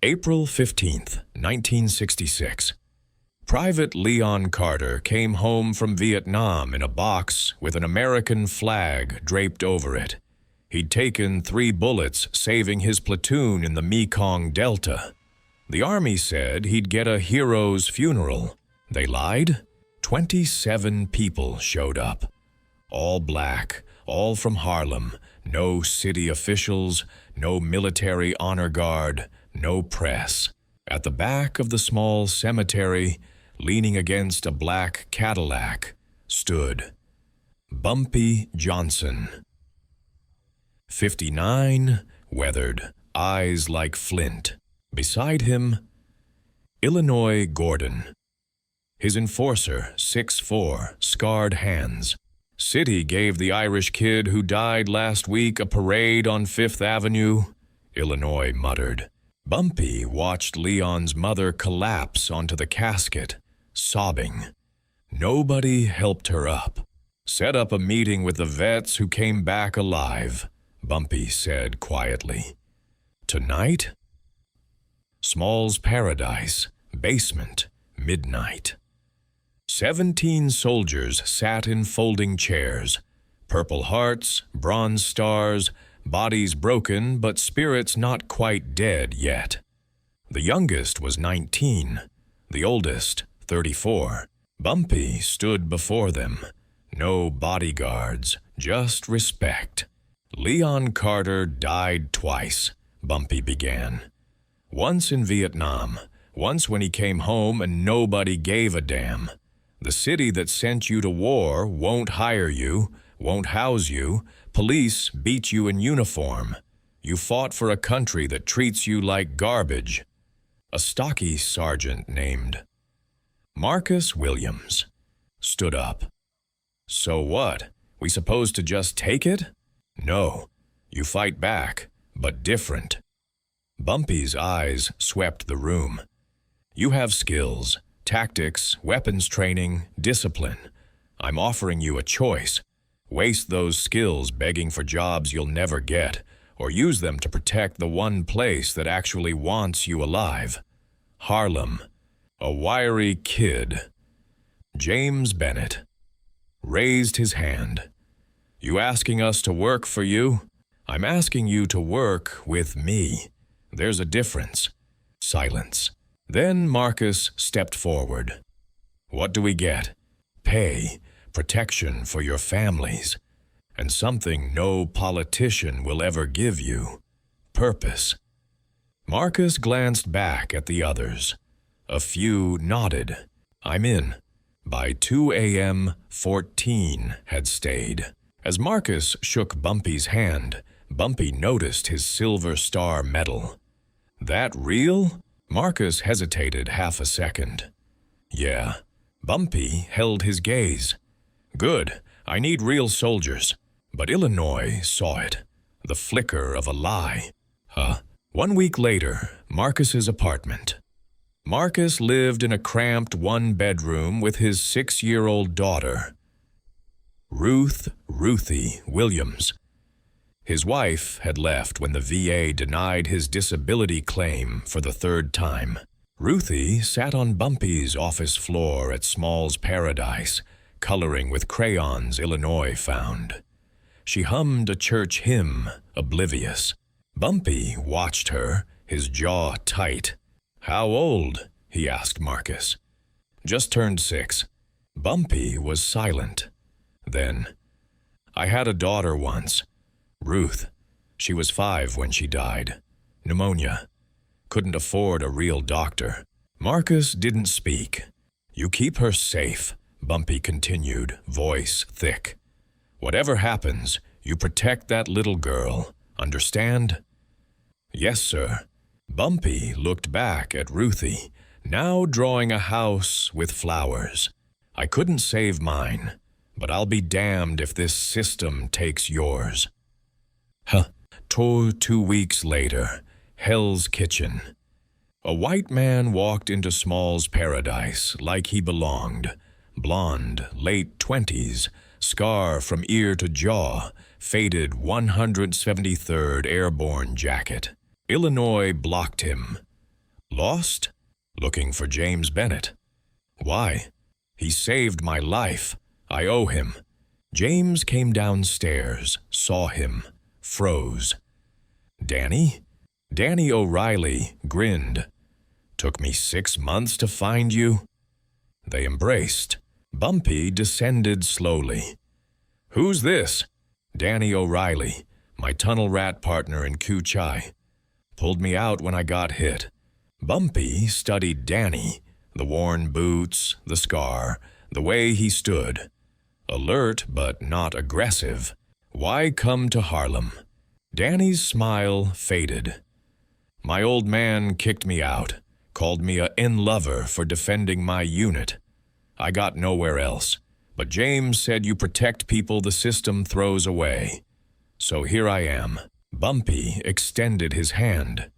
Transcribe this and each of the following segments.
April 15th, 1966. Private Leon Carter came home from Vietnam in a box with an American flag draped over it. He'd taken 3 bullets, saving his platoon in the Mekong Delta. The Army said he'd get a hero's funeral. They lied. 27 people showed up. All black, all from Harlem. No city officials, no military honor guard, no press. At the back of the small cemetery, leaning against a black Cadillac, stood Bumpy Johnson. 59, weathered, eyes like flint. Beside him, Illinois Gordon. His enforcer, 6'4", scarred hands. City gave the Irish kid who died last week a parade on 5th Avenue, Illinois muttered. Bumpy watched Leon's mother collapse onto the casket, sobbing. Nobody helped her up. Set up a meeting with the vets who came back alive, Bumpy said quietly. Tonight? Small's Paradise, basement, midnight. 17 soldiers sat in folding chairs, Purple Hearts, Bronze Stars, bodies broken but spirits not quite dead yet. The youngest was 19, the oldest 34. Bumpy stood before them. No bodyguards, just respect. Leon Carter died twice, Bumpy began. Once in Vietnam, once when he came home and nobody gave a damn. The city that sent you to war won't hire you, won't house you. Police beat you in uniform. You fought for a country that treats you like garbage. A stocky sergeant named Marcus Williams stood up. So what? We supposed to just take it? No. You fight back, but different. Bumpy's eyes swept the room. You have skills, tactics, weapons training, discipline. I'm offering you a choice. Waste those skills begging for jobs you'll never get, or use them to protect the one place that actually wants you alive. Harlem. A wiry kid. James Bennett raised his hand. You asking us to work for you? I'm asking you to work with me. There's a difference. Silence. Then Marcus stepped forward. What do we get? Pay, protection for your families, and something no politician will ever give you. Purpose. Marcus glanced back at the others. A few nodded. I'm in. By 2 a.m., 14 had stayed. As Marcus shook Bumpy's hand, Bumpy noticed his silver star medal. That real? Marcus hesitated half a second. Yeah. Bumpy held his gaze. Good. I need real soldiers. But Illinois saw it. The flicker of a lie. 1 week later, Marcus's apartment. Marcus lived in a cramped 1-bedroom with his 6-year-old daughter, Ruthie Williams. His wife had left when the VA denied his disability claim for the 3rd time. Ruthie sat on Bumpy's office floor at Small's Paradise, coloring with crayons Illinois found. She hummed a church hymn, oblivious. Bumpy watched her, his jaw tight. How old? He asked Marcus. Just turned 6. Bumpy was silent. Then, I had a daughter once. Ruth. She was 5 when she died. Pneumonia. Couldn't afford a real doctor. Marcus didn't speak. You keep her safe, Bumpy continued, voice thick. Whatever happens, you protect that little girl. Understand? Yes, sir. Bumpy looked back at Ruthie, now drawing a house with flowers. I couldn't save mine, but I'll be damned if this system takes yours. 2 weeks later, Hell's Kitchen. A white man walked into Small's Paradise like he belonged. Blonde, late 20s, scar from ear to jaw, faded 173rd Airborne jacket. Illinois blocked him. Lost? Looking for James Bennett. Why? He saved my life. I owe him. James came downstairs, saw him, froze. Danny? Danny O'Reilly grinned. Took me 6 months to find you? They embraced. Bumpy descended slowly. Who's this? Danny O'Reilly, my tunnel rat partner in Ku-Chai. Pulled me out when I got hit. Bumpy studied Danny, the worn boots, the scar, the way he stood. Alert but not aggressive. Why come to Harlem? Danny's smile faded. My old man kicked me out, called me a N-lover for defending my unit. I got nowhere else, but James said you protect people the system throws away. So here I am. Bumpy extended his hand.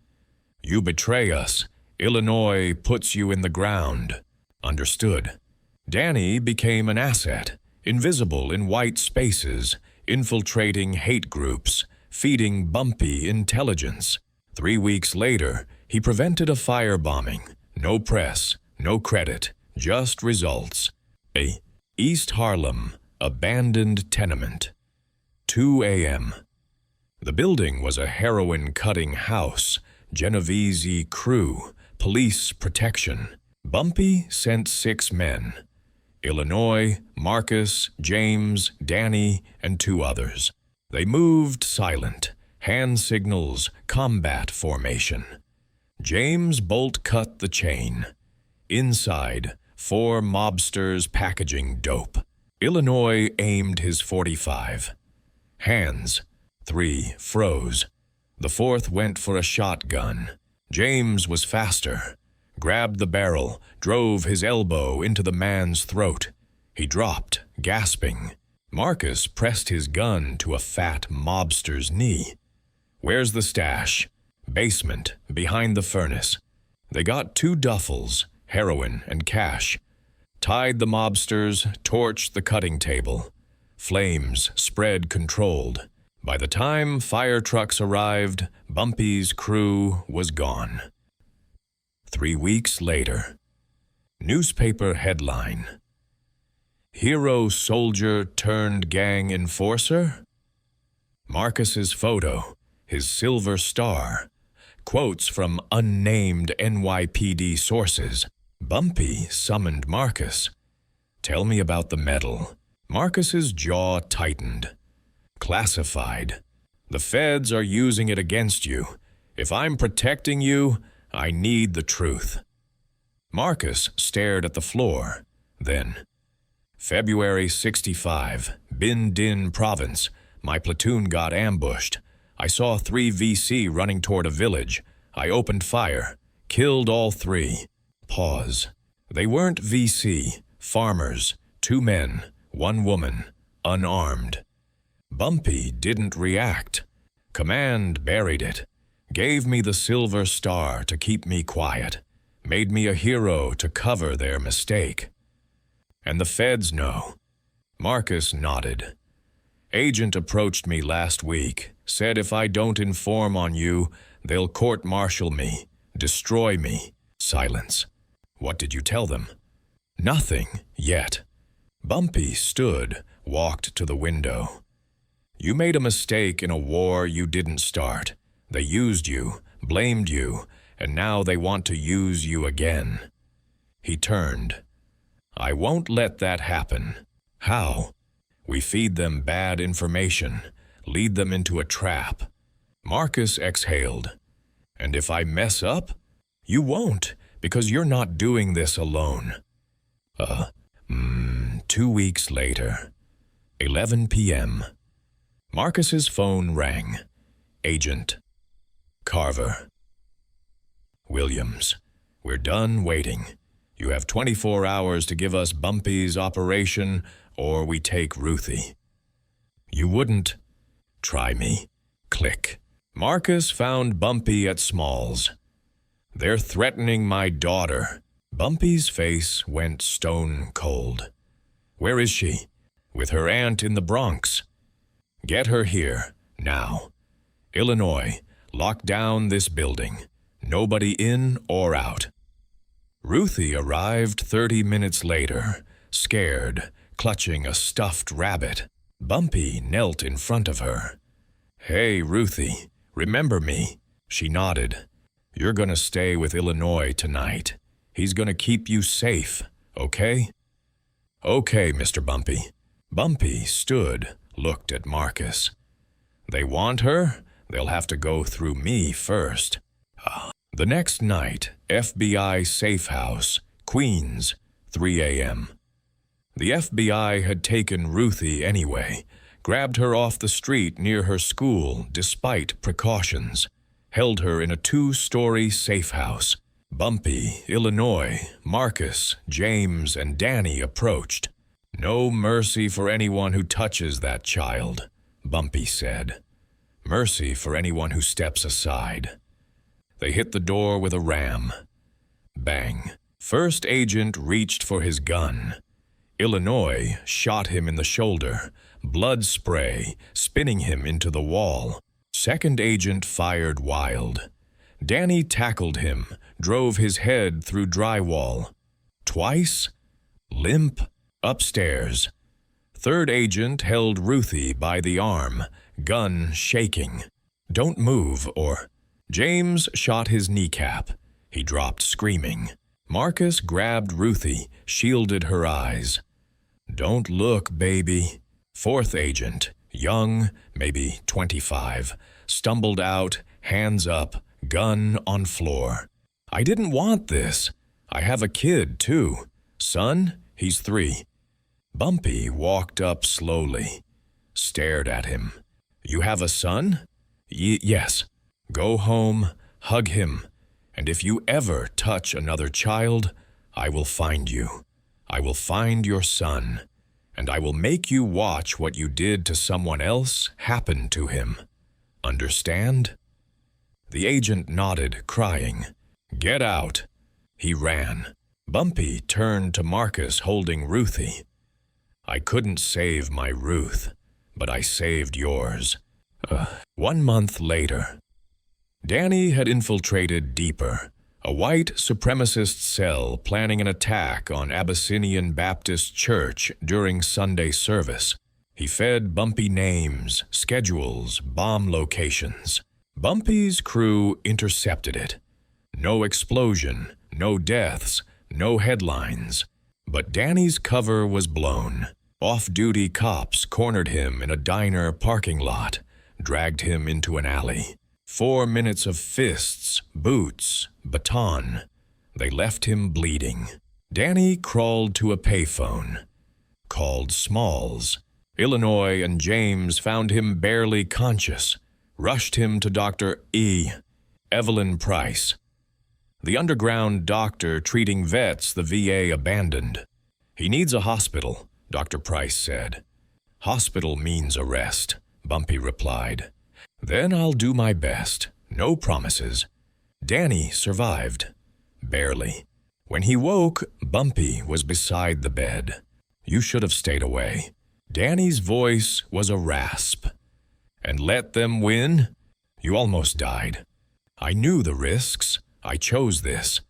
You betray us. Illinois puts you in the ground. Understood. Danny became an asset, invisible in white spaces, infiltrating hate groups, feeding Bumpy intelligence. 3 weeks later, he prevented a firebombing. No press, no credit, just results. A East Harlem, abandoned tenement. 2 a.m. The building was a heroin-cutting house, Genovese crew, police protection. Bumpy sent 6 men. Illinois, Marcus, James, Danny, and 2 others. They moved silent, hand signals, combat formation. James bolt-cut the chain. Inside, 4 mobsters packaging dope. Illinois aimed his .45. Hands. 3 froze. The 4th went for a shotgun. James was faster. Grabbed the barrel, drove his elbow into the man's throat. He dropped, gasping. Marcus pressed his gun to a fat mobster's knee. Where's the stash? Basement, behind the furnace. They got 2 duffels, heroin and cash. Tied the mobsters, torched the cutting table. Flames spread controlled. By the time fire trucks arrived, Bumpy's crew was gone. 3 weeks later. Newspaper headline. Hero soldier turned gang enforcer? Marcus's photo, his silver star. Quotes from unnamed NYPD sources. Bumpy summoned Marcus. Tell me about the medal. Marcus's jaw tightened. Classified. The feds are using it against you. If I'm protecting you, I need the truth. Marcus stared at the floor. Then, February '65, Bin Din Province. My platoon got ambushed. I saw 3 VC running toward a village. I opened fire. Killed all 3. Pause. They weren't VC. Farmers. 2 men. 1 woman. Unarmed. Bumpy didn't react. Command buried it. Gave me the silver star to keep me quiet. Made me a hero to cover their mistake. And the feds know. Marcus nodded. Agent approached me last week. Said if I don't inform on you, they'll court-martial me. Destroy me. Silence. What did you tell them? Nothing, yet. Bumpy stood, walked to the window. You made a mistake in a war you didn't start. They used you, blamed you, and now they want to use you again. He turned. I won't let that happen. How? We feed them bad information, lead them into a trap. Marcus exhaled. And if I mess up? You won't, because you're not doing this alone. 2 weeks later. 11 p.m. Marcus's phone rang. Agent. Carver. Williams. We're done waiting. You have 24 hours to give us Bumpy's operation, or we take Ruthie. You wouldn't. Try me. Click. Marcus found Bumpy at Smalls. They're threatening my daughter. Bumpy's face went stone cold. Where is she? With her aunt in the Bronx. Get her here, now. Illinois, lock down this building. Nobody in or out. Ruthie arrived 30 minutes later, scared, clutching a stuffed rabbit. Bumpy knelt in front of her. "Hey, Ruthie, remember me?" She nodded. "You're gonna stay with Illinois tonight. He's gonna keep you safe, okay?" "Okay, Mr. Bumpy." Bumpy stood, looked at Marcus. "They want her? They'll have to go through me first." The next night, FBI safe house, Queens, 3 a.m. The FBI had taken Ruthie anyway, grabbed her off the street near her school despite precautions, held her in a 2-story safe house. Bumpy, Illinois, Marcus, James, and Danny approached. "No mercy for anyone who touches that child," Bumpy said. "Mercy for anyone who steps aside." They hit the door with a ram. Bang. First agent reached for his gun. Illinois shot him in the shoulder, blood spray, spinning him into the wall. Second agent fired wild. Danny tackled him, drove his head through drywall. Twice? Limp, upstairs. Third agent held Ruthie by the arm, gun shaking. "Don't move," or... James shot his kneecap. He dropped screaming. Marcus grabbed Ruthie, shielded her eyes. "Don't look, baby." Fourth agent, young, maybe 25, stumbled out, hands up, gun on floor. "I didn't want this. I have a kid, too. Son, he's 3. Bumpy walked up slowly, stared at him. "You have a son?" Yes. "Go home, hug him, and if you ever touch another child, I will find you. I will find your son, and I will make you watch what you did to someone else happen to him. Understand?" The agent nodded, crying. "Get out." He ran. Bumpy turned to Marcus holding Ruthie. "I couldn't save my Ruth, but I saved yours." 1 month later. Danny had infiltrated deeper, a white supremacist cell planning an attack on Abyssinian Baptist Church during Sunday service. He fed Bumpy names, schedules, bomb locations. Bumpy's crew intercepted it. No explosion, no deaths, no headlines. But Danny's cover was blown. Off-duty cops cornered him in a diner parking lot, dragged him into an alley. 4 minutes of fists, boots, baton. They left him bleeding. Danny crawled to a payphone. Called Smalls. Illinois and James found him barely conscious. Rushed him to Dr. Evelyn Price. The underground doctor treating vets the VA abandoned. "He needs a hospital," Dr. Price said. "Hospital means arrest," Bumpy replied. "Then I'll do my best. No promises." Danny survived. Barely. When he woke, Bumpy was beside the bed. "You should have stayed away." Danny's voice was a rasp. "And let them win? You almost died. I knew the risks. I chose this.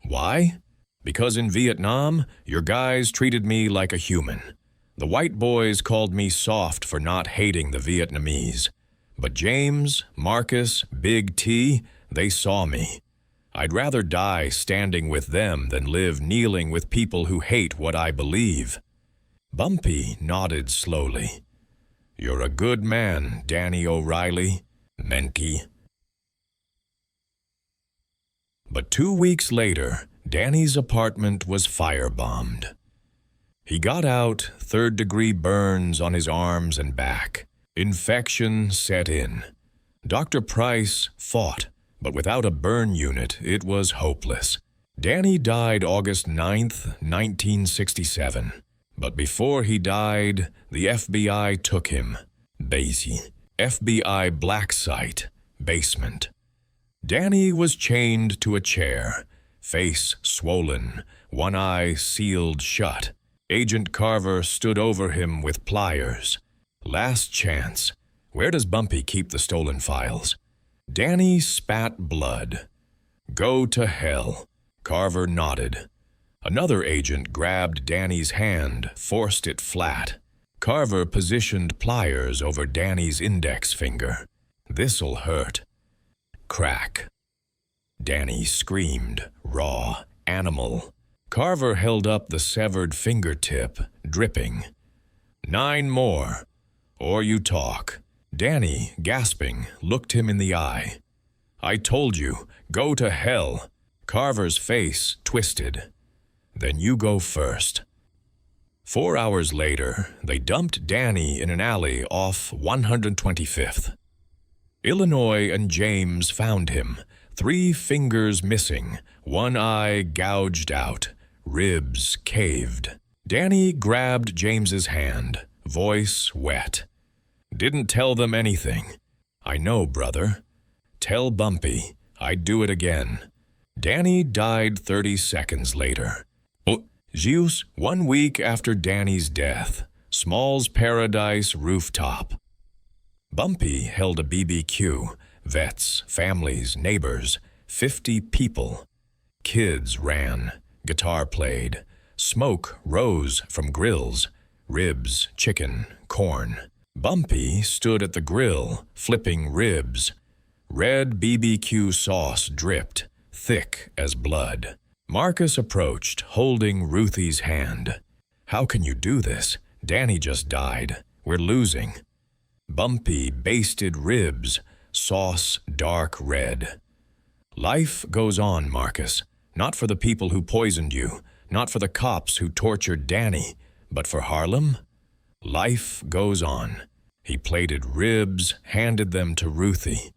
Why? Because in Vietnam, your guys treated me like a human. The white boys called me soft for not hating the Vietnamese. But James, Marcus, Big T, they saw me. I'd rather die standing with them than live kneeling with people who hate what I believe." Bumpy nodded slowly. "You're a good man, Danny O'Reilly, Menke." But 2 weeks later, Danny's apartment was firebombed. He got out, 3rd-degree burns on his arms and back. Infection set in. Dr. Price fought, but without a burn unit, it was hopeless. Danny died August 9th, 1967. But before he died, the FBI took him. Basie. FBI black site. Basement. Danny was chained to a chair, face swollen, one eye sealed shut. Agent Carver stood over him with pliers. Last chance. Where does Bumpy keep the stolen files? Danny spat blood. Go to hell. Carver nodded. Another agent grabbed Danny's hand, forced it flat. Carver positioned pliers over Danny's index finger. This'll hurt. Crack. Danny screamed, raw, animal. Carver held up the severed fingertip, dripping. 9 more, or you talk. Danny, gasping, looked him in the eye. I told you, go to hell. Carver's face twisted. Then you go first. 4 hours later, they dumped Danny in an alley off 125th. Illinois and James found him, 3 fingers missing, 1 eye gouged out, ribs caved. Danny grabbed James's hand, voice wet. Didn't tell them anything. I know, brother. Tell Bumpy, I'd do it again. Danny died 30 seconds later. Zeus, 1 week after Danny's death. Small's Paradise rooftop. Bumpy held a BBQ. Vets, families, neighbors, 50 people. Kids ran. Guitar played. Smoke rose from grills. Ribs, chicken, corn. Bumpy stood at the grill, flipping ribs. Red BBQ sauce dripped, thick as blood. Marcus approached, holding Ruthie's hand. How can you do this? Danny just died. We're losing. Bumpy basted ribs, sauce dark red. Life goes on, Marcus. Not for the people who poisoned you, not for the cops who tortured Danny, but for Harlem. Life goes on. He plated ribs, handed them to Ruthie.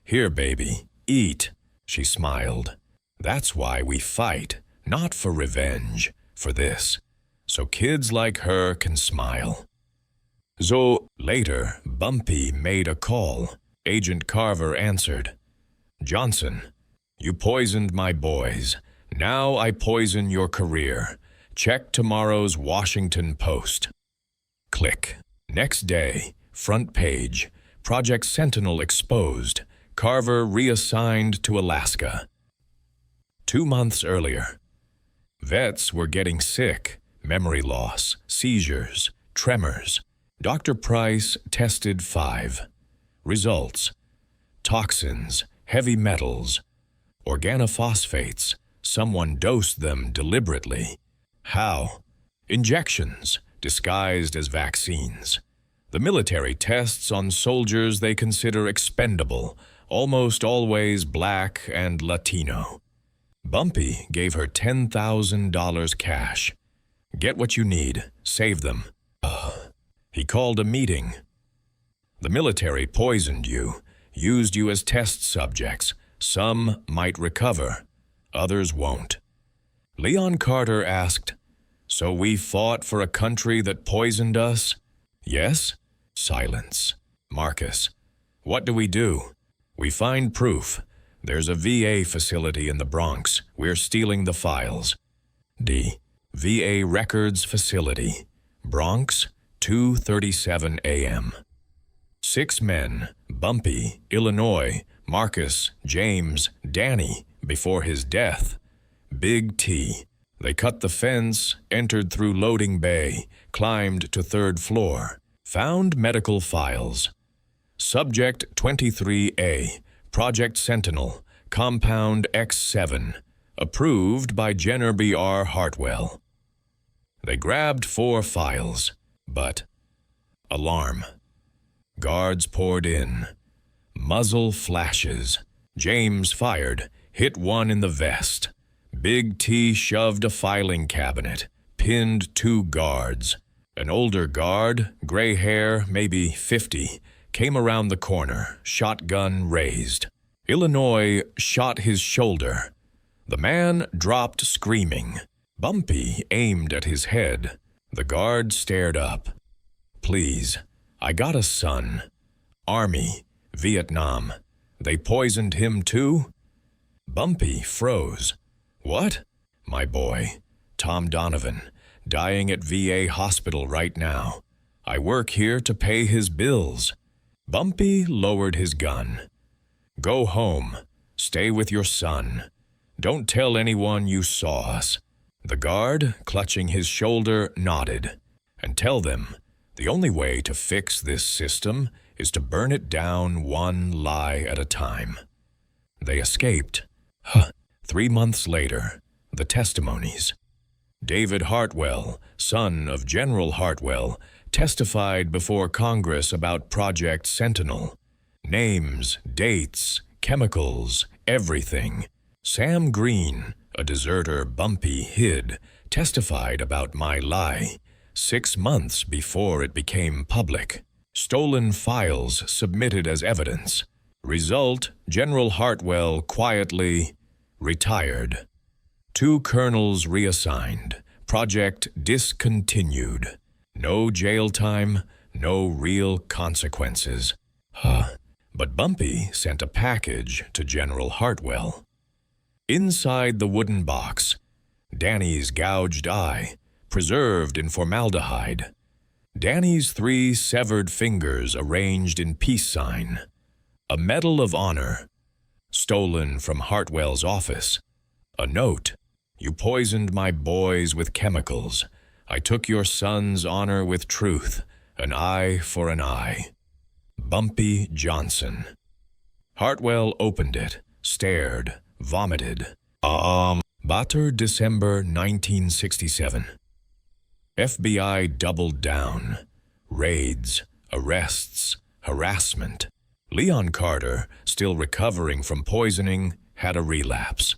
Here, baby, eat, she smiled. That's why we fight, not for revenge, for this, so kids like her can smile. So later, Bumpy made a call. Agent Carver answered. Johnson, you poisoned my boys. Now I poison your career. Check tomorrow's Washington Post. Click. Next day, front page, Project Sentinel exposed. Carver reassigned to Alaska. 2 months earlier. Vets were getting sick, memory loss, seizures, tremors. Dr. Price tested 5. Results: toxins, heavy metals, organophosphates. Someone dosed them deliberately. How? Injections, disguised as vaccines. The military tests on soldiers they consider expendable, almost always black and Latino. Bumpy gave her $10,000 cash. Get what you need. Save them. He called a meeting. The military poisoned you, used you as test subjects. Some might recover, others won't. Leon Carter asked, so we fought for a country that poisoned us? Yes? Silence. Marcus, what do? We find proof. There's a VA facility in the Bronx. We're stealing the files. D. VA Records Facility. Bronx, 2:37 a.m. 6 men, Bumpy, Illinois, Marcus, James, Danny, before his death. Big T. They cut the fence, entered through loading bay, climbed to 3rd floor, found medical files. Subject 23A, Project Sentinel, Compound X7, approved by Jenner B.R. Hartwell. They grabbed 4 files, but alarm. Guards poured in. Muzzle flashes. James fired, hit one in the vest. Big T shoved a filing cabinet, pinned 2 guards. An older guard, gray hair, maybe 50, came around the corner, shotgun raised. Illinois shot his shoulder. The man dropped screaming. Bumpy aimed at his head. The guard stared up. Please, I got a son. Army, Vietnam. They poisoned him too? Bumpy froze. What? My boy, Tom Donovan, dying at VA hospital right now. I work here to pay his bills. Bumpy lowered his gun. Go home. Stay with your son. Don't tell anyone you saw us." The guard, clutching his shoulder, nodded. "And tell them, the only way to fix this system is to burn it down one lie at a time." They escaped. 3 months later, the testimonies. David Hartwell, son of General Hartwell, testified before Congress about Project Sentinel. Names, dates, chemicals, everything. Sam Green, a deserter Bumpy hid, testified about my lie 6 months before it became public. Stolen files submitted as evidence. Result, General Hartwell quietly retired. 2 colonels reassigned. Project discontinued. No jail time, no real consequences. But Bumpy sent a package to General Hartwell. Inside the wooden box, Danny's gouged eye, preserved in formaldehyde. Danny's 3 severed fingers arranged in peace sign. A Medal of Honor, stolen from Hartwell's office. A note, "You poisoned my boys with chemicals. I took your son's honor with truth, an eye for an eye." Bumpy Johnson. Hartwell opened it, stared, vomited. Batter, December 1967. FBI doubled down. Raids, arrests, harassment. Leon Carter, still recovering from poisoning, had a relapse.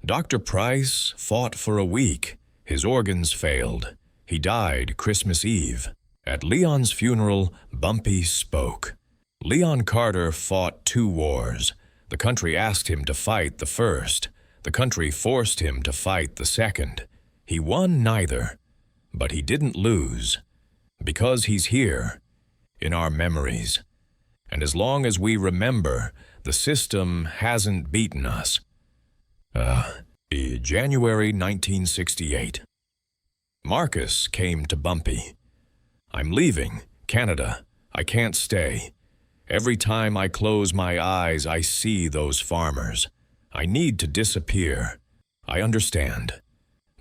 Dr. Price fought for a week. His organs failed. He died Christmas Eve. At Leon's funeral, Bumpy spoke. Leon Carter fought 2 wars. The country asked him to fight the first. The country forced him to fight the second. He won neither, but he didn't lose. Because he's here, in our memories. And as long as we remember, the system hasn't beaten us. January 1968. Marcus came to Bumpy. "I'm leaving, Canada. I can't stay. Every time I close my eyes, I see those farmers. I need to disappear. I understand.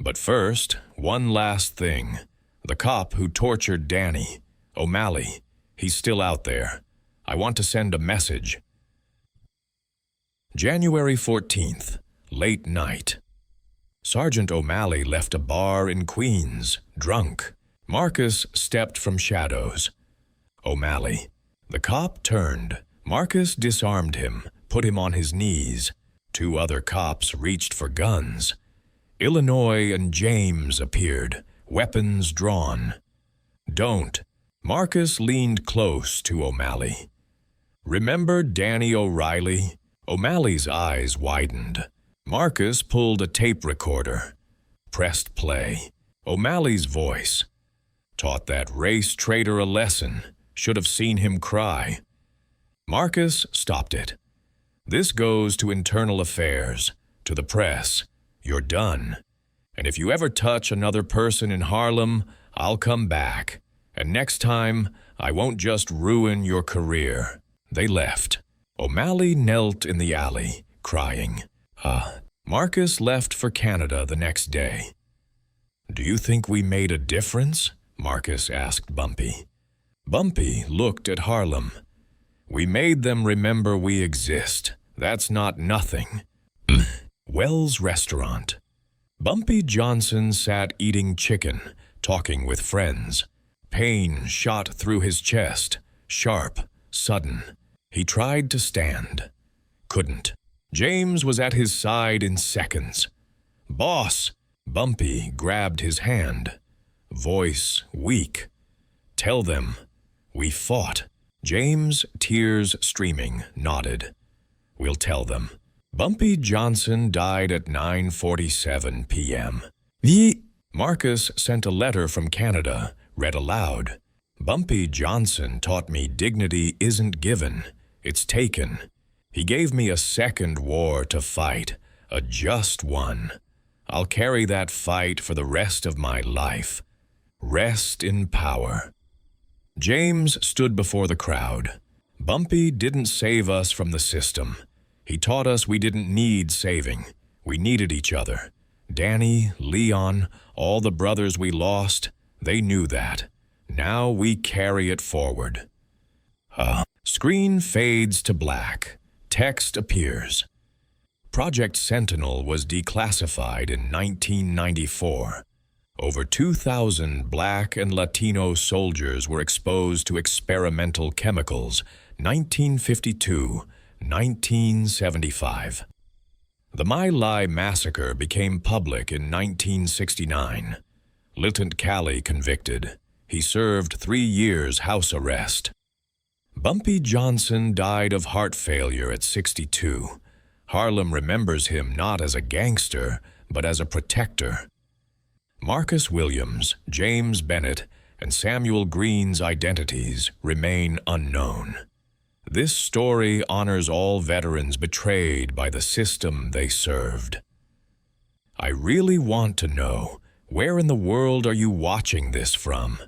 But first, one last thing. The cop who tortured Danny, O'Malley, he's still out there. I want to send a message." January 14th, late night. Sergeant O'Malley left a bar in Queens, drunk. Marcus stepped from shadows. O'Malley. The cop turned. Marcus disarmed him, put him on his knees. 2 other cops reached for guns. Illinois and James appeared, weapons drawn. "Don't." Marcus leaned close to O'Malley. "Remember Danny O'Reilly?" O'Malley's eyes widened. Marcus pulled a tape recorder. Pressed play. O'Malley's voice. "Taught that race traitor a lesson. Should have seen him cry." Marcus stopped it. "This goes to Internal Affairs, to the press. You're done. And if you ever touch another person in Harlem, I'll come back. And next time, I won't just ruin your career." They left. O'Malley knelt in the alley, crying. Marcus left for Canada the next day. "Do you think we made a difference?" Marcus asked Bumpy. Bumpy looked at Harlem. "We made them remember we exist. That's not nothing." Wells Restaurant. Bumpy Johnson sat eating chicken, talking with friends. Pain shot through his chest, sharp, sudden. He tried to stand. Couldn't. James was at his side in seconds. "Boss!" Bumpy grabbed his hand. Voice weak. "Tell them. We fought." James, tears streaming, nodded. "We'll tell them." Bumpy Johnson died at 9:47 p.m. Marcus sent a letter from Canada, read aloud. "Bumpy Johnson taught me dignity isn't given, it's taken. He gave me a second war to fight, a just one. I'll carry that fight for the rest of my life. Rest in power." James stood before the crowd. "Bumpy didn't save us from the system. He taught us we didn't need saving. We needed each other. Danny, Leon, all the brothers we lost, they knew that. Now we carry it forward. Screen fades to black. Text appears. Project Sentinel was declassified in 1994. Over 2,000 Black and Latino soldiers were exposed to experimental chemicals, 1952, 1975. The My Lai massacre became public in 1969. Lieutenant Calley convicted. He served 3 years house arrest. Bumpy Johnson died of heart failure at 62. Harlem remembers him not as a gangster, but as a protector. Marcus Williams, James Bennett, and Samuel Green's identities remain unknown. This story honors all veterans betrayed by the system they served. I really want to know, where in the world are you watching this from?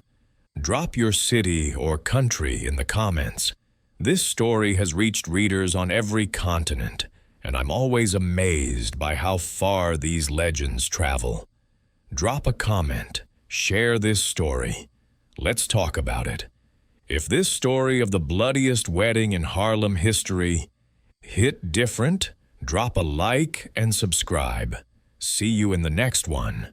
Drop your city or country in the comments. This story has reached readers on every continent, and I'm always amazed by how far these legends travel. Drop a comment, share this story. Let's talk about it. If this story of the bloodiest wedding in Harlem history hit different, drop a like and subscribe. See you in the next one.